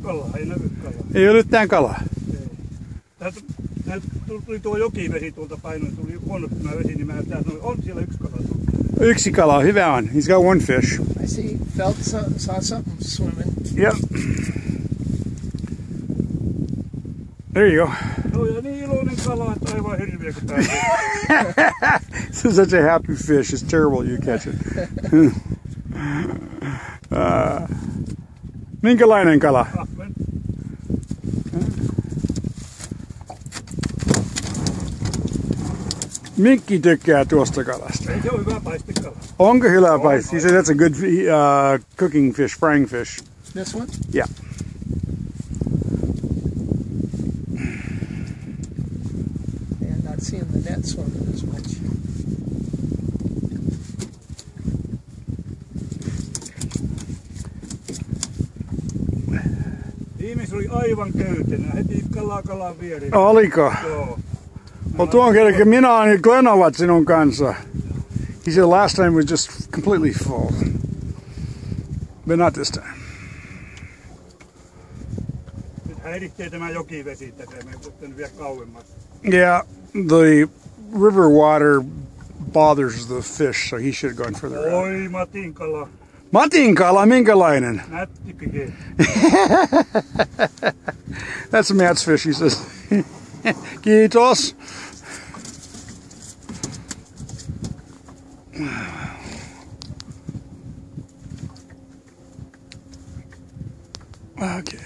kalaa, ei näy kalaa. Ei ole yhtään kalaa. Täältä tuli tuo jokivesi tuolta painoin, tuli huonosti tämä vesi, niin mä on siellä yksi kala. Yksi kala, hyvä on. He's got one fish. I see, saw something swimming. Yep. There you go. Joo, ja niin iloinen kala, että aivan hirviä kun tää on. This is such a happy fish. It's terrible you catch it. Minkälainen kala? Ahven. Minkki tykkää tuosta kalasta. Ei se ole hyvä paistikala. Onko hyvä paisti? He said that's a good cooking fish, frying fish. This one? Yeah. Yeah, not seeing the net swimming as much. Viimeis oli aivan köytenä, heti kalan viereen. Oliko? Joo. Well, tuon kerran minä ja Glenn ovat sinun kanssa. He said last time was just completely full. But not this time. Nyt häiritsee tämä jokivesi tätä, me ei vielä kauemmas. Yeah, the river water bothers the fish, so he should have gone further out. Oi Matin kala, Matin kala, minkälainen? nätti pike. That's Matt's fish, he says. Kiitos. Okay.